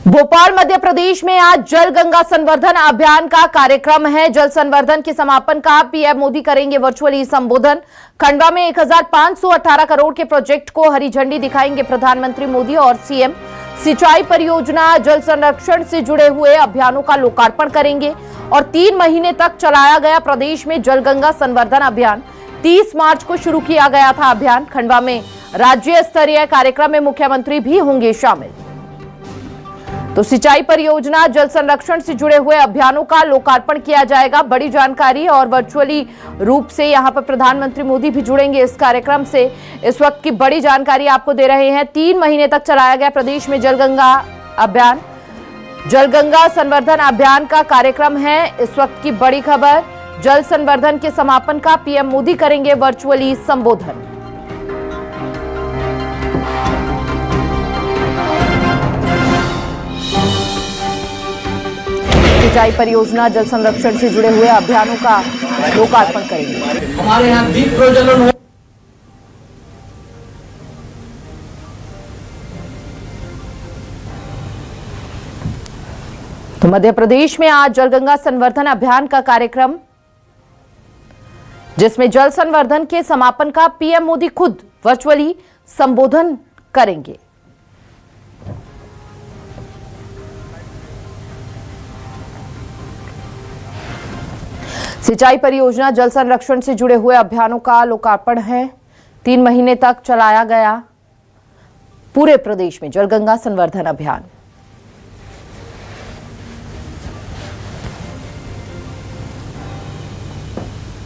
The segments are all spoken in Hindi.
भोपाल मध्य प्रदेश में आज जल गंगा संवर्धन अभियान का कार्यक्रम है। जल संवर्धन के समापन का पीएम मोदी करेंगे वर्चुअली संबोधन। खंडवा में 1518 करोड़ के प्रोजेक्ट को हरी झंडी दिखाएंगे प्रधानमंत्री मोदी और सीएम। सिंचाई परियोजना, जल संरक्षण से जुड़े हुए अभियानों का लोकार्पण करेंगे और 3 महीने तक चलाया गया प्रदेश में जल गंगा संवर्धन अभियान। 30 मार्च को शुरू किया गया था अभियान। खंडवा में राज्य स्तरीय कार्यक्रम में मुख्यमंत्री भी होंगे शामिल। तो सिंचाई परियोजना, जल संरक्षण से जुड़े हुए अभियानों का लोकार्पण किया जाएगा। बड़ी जानकारी और वर्चुअली रूप से यहां पर प्रधानमंत्री मोदी भी जुड़ेंगे इस कार्यक्रम से। इस वक्त की बड़ी जानकारी आपको दे रहे हैं। 3 महीने तक चलाया गया प्रदेश में जल गंगा अभियान। जल गंगा संवर्धन अभियान का कार्यक्रम है इस वक्त की बड़ी खबर। जल संवर्धन के समापन का पीएम मोदी करेंगे वर्चुअली संबोधन। सिंचाई परियोजना, जल संरक्षण से जुड़े हुए अभियानों का लोकार्पण करेंगे। हमारे यहाँ दीप प्रज्वलन हो। तो मध्य प्रदेश में आज जल गंगा संवर्धन अभियान का कार्यक्रम, जिसमें जल संवर्धन के समापन का पीएम मोदी खुद वर्चुअली संबोधन करेंगे। सिंचाई परियोजना, जल संरक्षण से जुड़े हुए अभियानों का लोकार्पण है। 3 महीने तक चलाया गया पूरे प्रदेश में जल गंगा संवर्धन अभियान।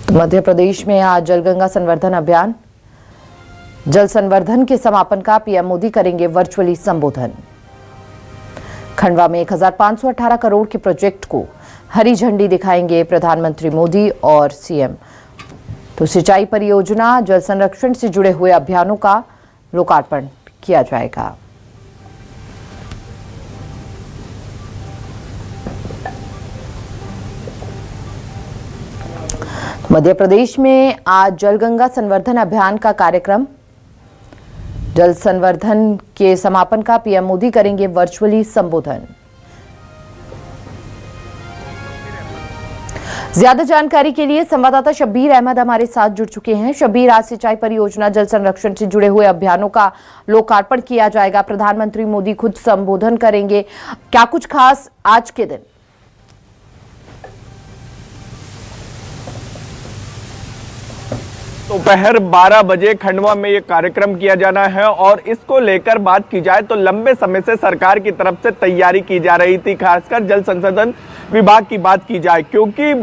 तो मध्य प्रदेश में आज जल गंगा संवर्धन अभियान, जल संवर्धन के समापन का पीएम मोदी करेंगे वर्चुअली संबोधन। खंडवा में 1518 करोड़ के प्रोजेक्ट को हरी झंडी दिखाएंगे प्रधानमंत्री मोदी और सीएम। तो सिंचाई परियोजना, जल संरक्षण से जुड़े हुए अभियानों का लोकार्पण किया जाएगा। मध्य प्रदेश में आज जल गंगा संवर्धन अभियान का कार्यक्रम, जल संवर्धन के समापन का पीएम मोदी करेंगे वर्चुअली संबोधन। ज्यादा जानकारी के लिए संवाददाता शब्बीर अहमद हमारे साथ जुड़ चुके हैं। शब्बीर, आज सिंचाई परियोजना, जल संरक्षण से जुड़े हुए अभियानों का लोकार्पण किया जाएगा। प्रधानमंत्री मोदी खुद संबोधन करेंगे। क्या कुछ खास आज के दिन? दोपहर 12 बजे खंडवा में ये कार्यक्रम किया जाना है और इसको लेकर बात की जाए तो लंबे समय से सरकार की तरफ से तैयारी की जा रही थी। खासकर जल संसाधन विभाग की बात की जाए, क्योंकि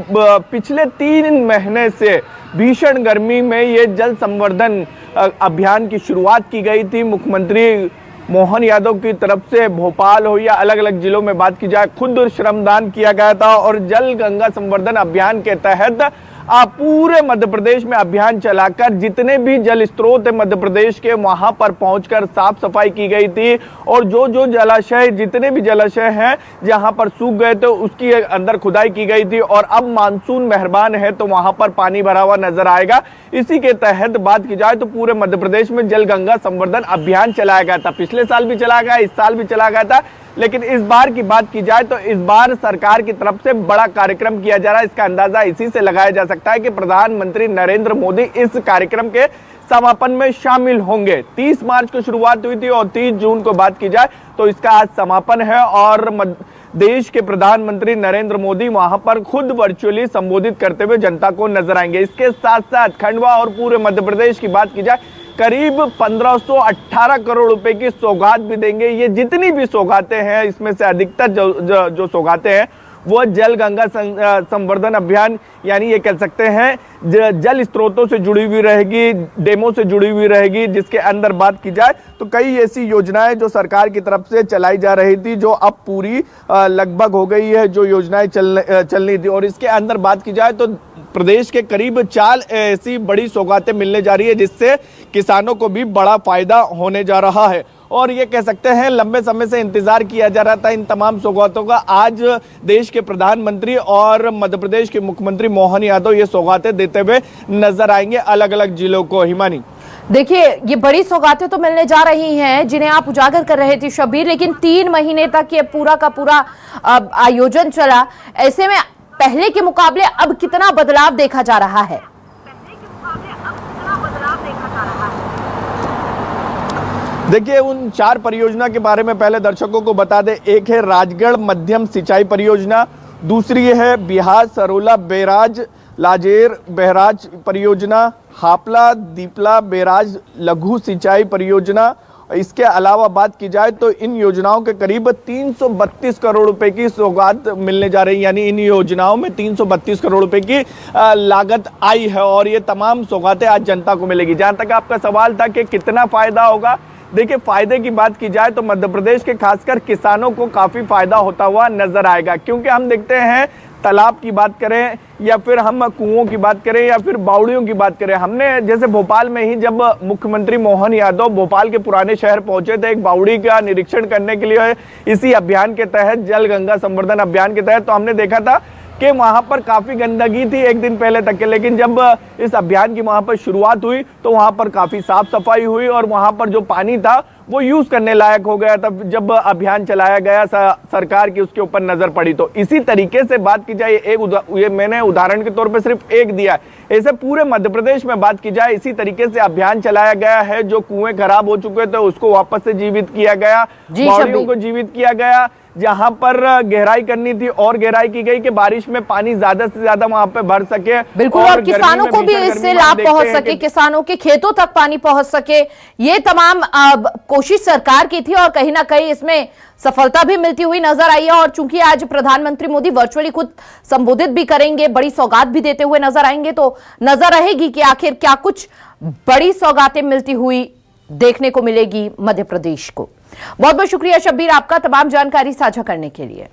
पिछले 3 महीने से भीषण गर्मी में ये जल संवर्धन अभियान की शुरुआत की गई थी। मुख्यमंत्री मोहन यादव की तरफ से भोपाल हो या अलग अलग जिलों में बात की जाए, खुद श्रमदान किया गया था और जल गंगा संवर्धन अभियान के तहत पूरे मध्य प्रदेश में अभियान चलाकर जितने भी जल स्रोत है मध्य प्रदेश के, वहां पर पहुंचकर साफ सफाई की गई थी और जो जलाशय, जितने भी जलाशय हैं जहां पर सूख गए थे उसकी अंदर खुदाई की गई थी और अब मानसून मेहरबान है तो वहां पर पानी भरा हुआ नजर आएगा। इसी के तहत बात की जाए तो पूरे मध्य प्रदेश में जल गंगा संवर्धन अभियान चलाया गया था। पिछले साल भी चलाया गया, इस साल भी चलाया गया था, लेकिन इस बार की बात की जाए तो इस बार सरकार की तरफ से बड़ा कार्यक्रम किया जा रहा है। इसका अंदाजा इसी से लगाया जा सकता है कि प्रधानमंत्री नरेंद्र मोदी इस कार्यक्रम के समापन में शामिल होंगे। 30 मार्च को शुरुआत हुई थी और 30 जून को बात की जाए तो इसका आज समापन है और देश के प्रधानमंत्री नरेंद्र मोदी वहां पर खुद वर्चुअली संबोधित करते हुए जनता को नजर आएंगे। इसके साथ साथ खंडवा और पूरे मध्य प्रदेश की बात की जाए, करीब 1518 करोड़ रुपए की सौगात भी देंगे। ये जितनी भी सौगातें हैं, इसमें से अधिकतर जो सौगातें हैं वो जल गंगा संवर्धन अभियान, यानी ये कह सकते हैं जल स्रोतों से जुड़ी हुई रहेगी, डेमो से जुड़ी हुई रहेगी। जिसके अंदर बात की जाए तो कई ऐसी योजनाएं जो सरकार की तरफ से चलाई जा रही थी जो अब पूरी लगभग हो गई है, जो योजनाएं चलनी थी। और इसके अंदर बात की जाए तो प्रदेश के करीब 4 ऐसी बड़ी सौगातें मिलने जा रही है, जिससे किसानों को भी बड़ा फायदा होने जा रहा है। और ये कह सकते हैं लंबे समय से इंतजार किया जा रहा था इन तमाम सौगातों का। आज देश के प्रधानमंत्री और मध्य प्रदेश के मुख्यमंत्री मोहन यादव ये सौगातें देते हुए नजर आएंगे अलग अलग जिलों को। हिमानी, देखिए, ये बड़ी सौगातें तो मिलने जा रही हैं जिन्हें आप उजागर कर रहे थे शब्बीर, लेकिन 3 महीने तक ये पूरा का पूरा आयोजन चला। ऐसे में पहले के मुकाबले अब कितना बदलाव देखा जा रहा है? देखिए, उन 4 परियोजना के बारे में पहले दर्शकों को बता दें। एक है राजगढ़ मध्यम सिंचाई परियोजना, दूसरी है बिहार सरोला बैराज लाजेर बैराज परियोजना, हापला दीपला बैराज लघु सिंचाई परियोजना। इसके अलावा बात की जाए तो इन योजनाओं के करीब 332 करोड़ रुपए की सौगात मिलने जा रही है, यानी इन योजनाओं में 332 करोड़ रुपए की लागत आई है और ये तमाम सौगातें आज जनता को मिलेगी। जहां तक आपका सवाल था कि कितना फायदा होगा, देखिए फायदे की बात की जाए तो मध्य प्रदेश के खासकर किसानों को काफी फायदा होता हुआ नजर आएगा, क्योंकि हम देखते हैं तालाब की बात करें या फिर हम कुओं की बात करें या फिर बावड़ियों की बात करें, हमने जैसे भोपाल में ही जब मुख्यमंत्री मोहन यादव भोपाल के पुराने शहर पहुंचे थे एक बावड़ी का निरीक्षण करने के लिए इसी अभियान के तहत, जल गंगा संवर्धन अभियान के तहत, तो हमने देखा था कि वहां पर काफी गंदगी थी एक दिन पहले तक के, लेकिन जब इस अभियान की वहां पर शुरुआत हुई तो वहां पर काफी साफ सफाई हुई और वहां पर जो पानी था वो यूज करने लायक हो गया था। जब अभियान चलाया गया सरकार की उसके ऊपर नजर पड़ी, तो इसी तरीके से बात की जाए, ये मैंने उदाहरण के तौर पे सिर्फ एक दिया, ऐसे पूरे मध्य प्रदेश में बात की जाए इसी तरीके से अभियान चलाया गया है। जो कुएं खराब हो चुके थे उसको वापस से जीवित किया गया, बावड़ियों को जीवित किया गया, जहां पर गहराई करनी थी और गहराई की गई कि बारिश में पानी ज्यादा से ज्यादा वहां पे भर सके। बिल्कुल, और किसानों को भी इससे लाभ पहुंच सके, किसानों के खेतों तक पानी पहुंच सके, ये तमाम कोशिश सरकार की थी और कहीं ना कहीं इसमें सफलता भी मिलती हुई नजर आई है। और चूंकि आज प्रधानमंत्री मोदी वर्चुअली खुद संबोधित भी करेंगे, बड़ी सौगात भी देते हुए नजर आएंगे, तो नजर रहेगी कि आखिर क्या कुछ बड़ी सौगातें मिलती हुई देखने को मिलेगी मध्य प्रदेश को। बहुत बहुत शुक्रिया शब्बीर आपका तमाम जानकारी साझा करने के लिए।